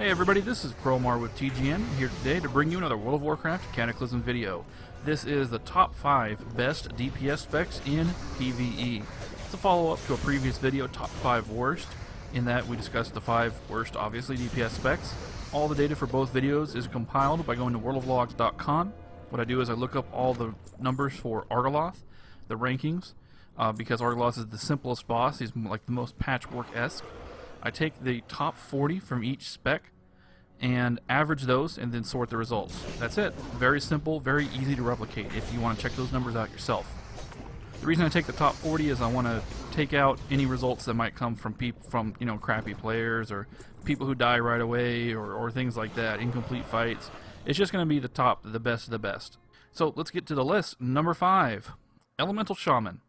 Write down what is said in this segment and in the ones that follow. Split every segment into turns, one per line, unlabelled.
Hey everybody, this is Crowmar with TGN, here today to bring you another World of Warcraft Cataclysm video. This is the top 5 best DPS specs in PvE. It's a follow-up to a previous video, top 5 worst, in that we discussed the 5 worst, obviously, DPS specs. All the data for both videos is compiled by going to worldoflogs.com. What I do is I look up all the numbers for Argoloth, the rankings, because Argoloth is the simplest boss. He's like the most patchwork-esque. I take the top 40 from each spec and average those and then sort the results. That's it. Very simple, very easy to replicate if you want to check those numbers out yourself. The reason I take the top 40 is I want to take out any results that might come from crappy players or people who die right away or things like that, incomplete fights. It's just going to be the top, the best of the best. So let's get to the list. Number 5, Elemental Shaman.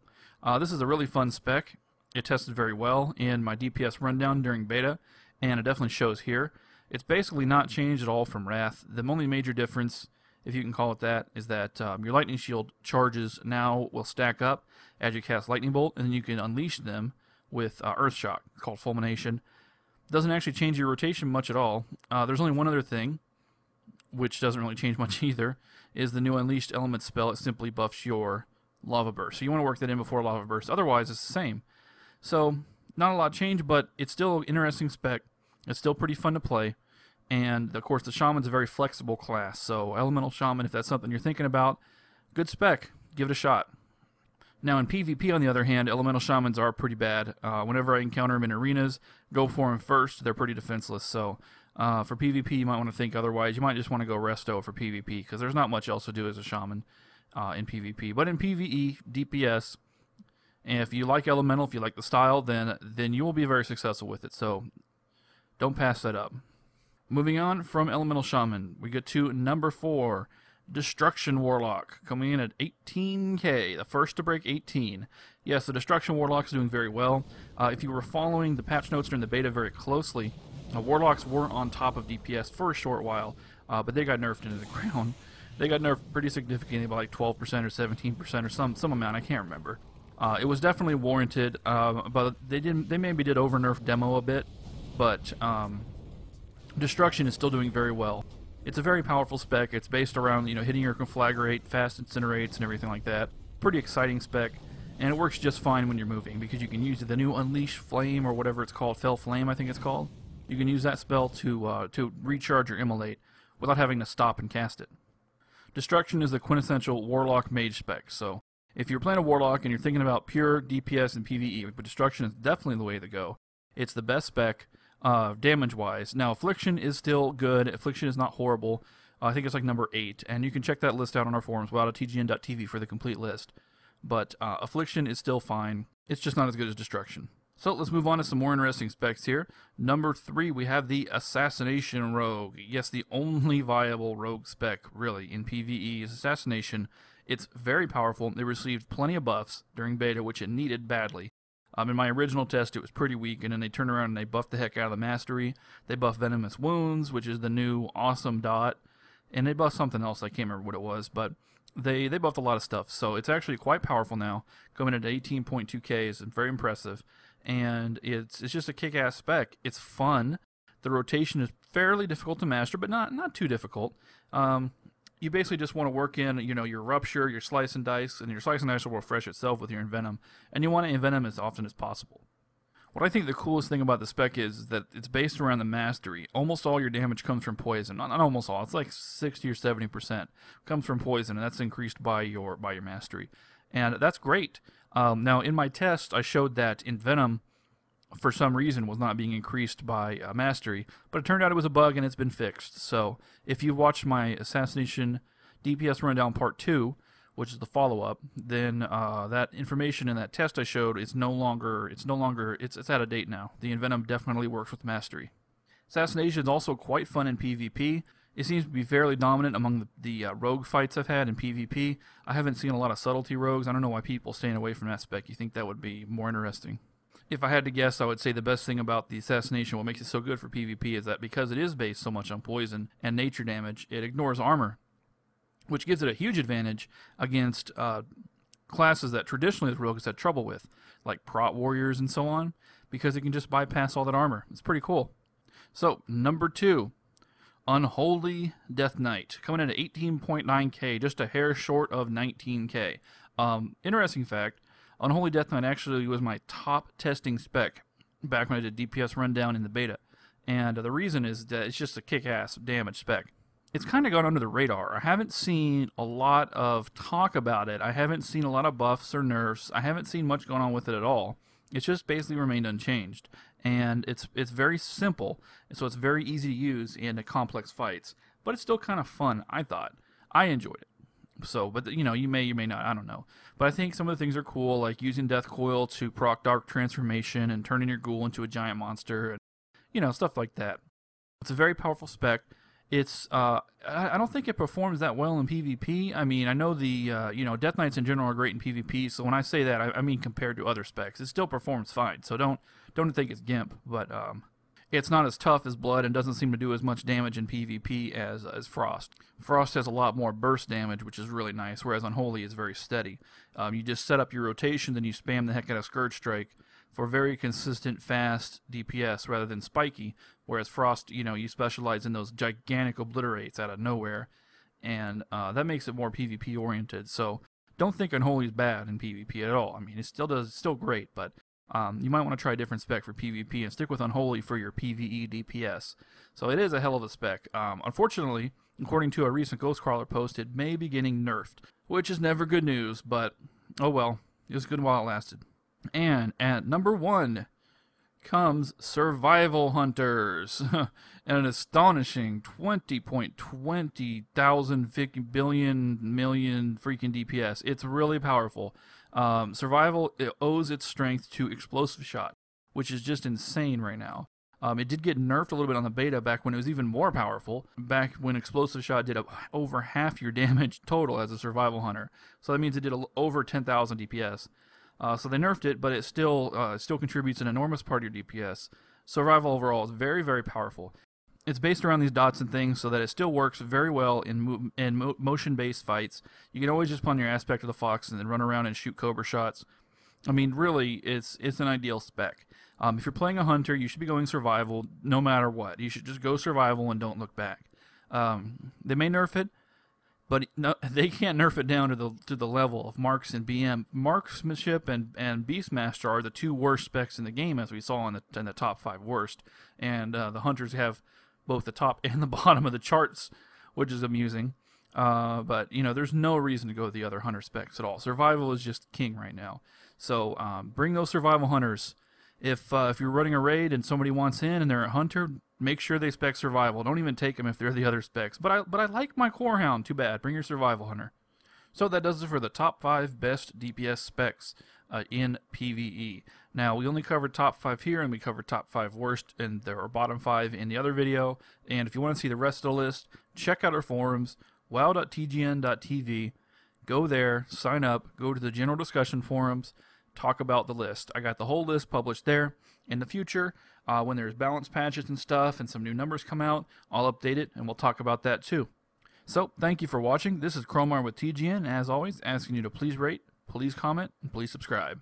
This is a really fun spec. It tested very well in my DPS rundown during beta, and it definitely shows here. It's basically not changed at all from Wrath. The only major difference, if you can call it that, is that your Lightning Shield charges now will stack up as you cast Lightning Bolt, and then you can unleash them with Earth Shock. It's called Fulmination. Doesn't actually change your rotation much at all. There's only one other thing, which doesn't really change much either, is the new Unleashed Element spell. It simply buffs your Lava Burst. So you want to work that in before Lava Burst. Otherwise, it's the same. So, not a lot changed, but it's still an interesting spec. It's still pretty fun to play. And, of course, the Shaman's a very flexible class. So, Elemental Shaman, if that's something you're thinking about, good spec. Give it a shot. Now, in PvP, on the other hand, Elemental Shamans are pretty bad. Whenever I encounter them in arenas, go for them first. They're pretty defenseless. So, for PvP, you might want to think otherwise. You might just want to go Resto for PvP, because there's not much else to do as a Shaman in PvP. But in PvE, DPS... and if you like Elemental, if you like the style, then you will be very successful with it. So don't pass that up. Moving on from Elemental Shaman, we get to number 4, Destruction Warlock, coming in at 18k, the first to break 18. Yes, the Destruction Warlock is doing very well. If you were following the patch notes during the beta very closely, Warlocks were on top of DPS for a short while, but they got nerfed into the ground. They got nerfed pretty significantly by like 12% or 17% or some amount, I can't remember. It was definitely warranted, but they maybe did over-nerf demo a bit, but Destruction is still doing very well. It's a very powerful spec. It's based around, hitting your conflagrate, fast incinerates, and everything like that. Pretty exciting spec, and it works just fine when you're moving, because you can use the new Unleash Flame, or whatever it's called, Fell Flame, I think it's called. You can use that spell to recharge or immolate without having to stop and cast it. Destruction is the quintessential Warlock Mage spec, so if you're playing a Warlock and you're thinking about pure DPS and PvE, but Destruction is definitely the way to go. It's the best spec, damage-wise. Now, Affliction is still good. Affliction is not horrible. I think it's like number 8, and you can check that list out on our forums, TGN.tv for the complete list. But Affliction is still fine. It's just not as good as Destruction. So let's move on to some more interesting specs here. Number 3, we have the Assassination Rogue. Yes, the only viable rogue spec, really, in PvE is Assassination. It's very powerful. It received plenty of buffs during beta, which it needed badly. In my original test, it was pretty weak, and then they turned around and they buffed the heck out of the Mastery. They buffed Venomous Wounds, which is the new awesome dot, and they buffed something else. I can't remember what it was, but they buffed a lot of stuff. So it's actually quite powerful now. Coming at 18.2k is very impressive, and it's just a kick-ass spec. It's fun. The rotation is fairly difficult to master, but not too difficult. You basically just want to work in, your Rupture, your Slice and Dice, and your Slice and Dice will refresh itself with your Envenom, and you want to Envenom as often as possible. What I think the coolest thing about the spec is that it's based around the Mastery. Almost all your damage comes from poison. Not almost all. It's like 60 or 70% comes from poison, and that's increased by your Mastery. And that's great. Now, in my test, I showed that Envenom, for some reason, was not being increased by Mastery, but it turned out it was a bug and it's been fixed. So if you've watched my Assassination DPS Rundown Part 2, which is the follow-up, then that information in that test I showed is it's out of date now. The Envenom definitely works with Mastery. Assassination is also quite fun in PvP. It seems to be fairly dominant among the rogue fights I've had in PvP. I haven't seen a lot of subtlety rogues. I don't know why people are staying away from that spec. You think that would be more interesting? If I had to guess, I would say the best thing about the Assassination, what makes it so good for PvP, is that because it is based so much on poison and nature damage, it ignores armor, which gives it a huge advantage against classes that traditionally the rogue has had trouble with, like Prot Warriors and so on, because it can just bypass all that armor. It's pretty cool. So, number 2, Unholy Death Knight, coming in at 18.9k, just a hair short of 19k. Interesting fact, Unholy Death Knight actually was my top testing spec back when I did DPS rundown in the beta. And the reason is that it's just a kick-ass damage spec. It's kind of gone under the radar. I haven't seen a lot of talk about it. I haven't seen a lot of buffs or nerfs. I haven't seen much going on with it at all. It's just basically remained unchanged. And it's very simple, so it's very easy to use in the complex fights. But it's still kind of fun, I thought. I enjoyed it. So, but you know, you may not, I don't know. But I think some of the things are cool, like using Death Coil to proc Dark Transformation and turning your ghoul into a giant monster, and you know, stuff like that. It's a very powerful spec. It's I don't think it performs that well in PvP. I mean, I know the you know, Death Knights in general are great in PvP. So when I say that, I mean compared to other specs, it still performs fine. So don't think it's GIMP, but it's not as tough as Blood and doesn't seem to do as much damage in PvP as Frost. Frost has a lot more burst damage, which is really nice, whereas Unholy is very steady. You just set up your rotation, then you spam the heck out of Scourge Strike for very consistent, fast DPS rather than spiky, whereas Frost, you know, you specialize in those gigantic obliterates out of nowhere, and that makes it more PvP oriented. So don't think Unholy is bad in PvP at all. I mean, it's still great, but you might want to try a different spec for PvP and stick with Unholy for your PvE DPS. So it is a hell of a spec. Unfortunately, according to a recent Ghostcrawler post, it may be getting nerfed, which is never good news, but oh well, it was good while it lasted. And at number 1 comes Survival Hunters, and an astonishing 20.20 thousand billion million freaking DPS. It's really powerful. Survival, it owes its strength to Explosive Shot, which is just insane right now. It did get nerfed a little bit on the beta back when it was even more powerful, back when Explosive Shot did over half your damage total as a Survival Hunter. So that means it did over 10,000 DPS. So they nerfed it, but it still contributes an enormous part of your DPS. Survival overall is very, very powerful. It's based around these dots and things so that it still works very well in motion-based fights. You can always just put on your Aspect of the Fox and then run around and shoot Cobra shots. I mean, really, it's an ideal spec. If you're playing a hunter, you should be going survival no matter what. You should just go survival and don't look back. They may nerf it, but no, they can't nerf it down to the level of Marks and BM. Marksmanship and Beastmaster are the 2 worst specs in the game, as we saw in the top 5 worst. And the hunters have both the top and the bottom of the charts, which is amusing. But you know, there's no reason to go with the other hunter specs at all. Survival is just king right now. So bring those survival hunters. If you're running a raid and somebody wants in and they're a hunter, make sure they spec survival. Don't even take them if they're the other specs. But I like my core hound. Too bad. Bring your survival hunter. So that does it for the top 5 best DPS specs in PvE. Now, we only covered top 5 here, and we covered top 5 worst, and there are bottom 5 in the other video. And if you want to see the rest of the list, check out our forums, wow.tgn.tv. Go there, sign up, go to the general discussion forums, talk about the list. I got the whole list published there. In the future, when there's balance patches and stuff and some new numbers come out, I'll update it, and we'll talk about that too. So, thank you for watching. This is Cromar with TGN, as always, asking you to please rate, please comment, and please subscribe.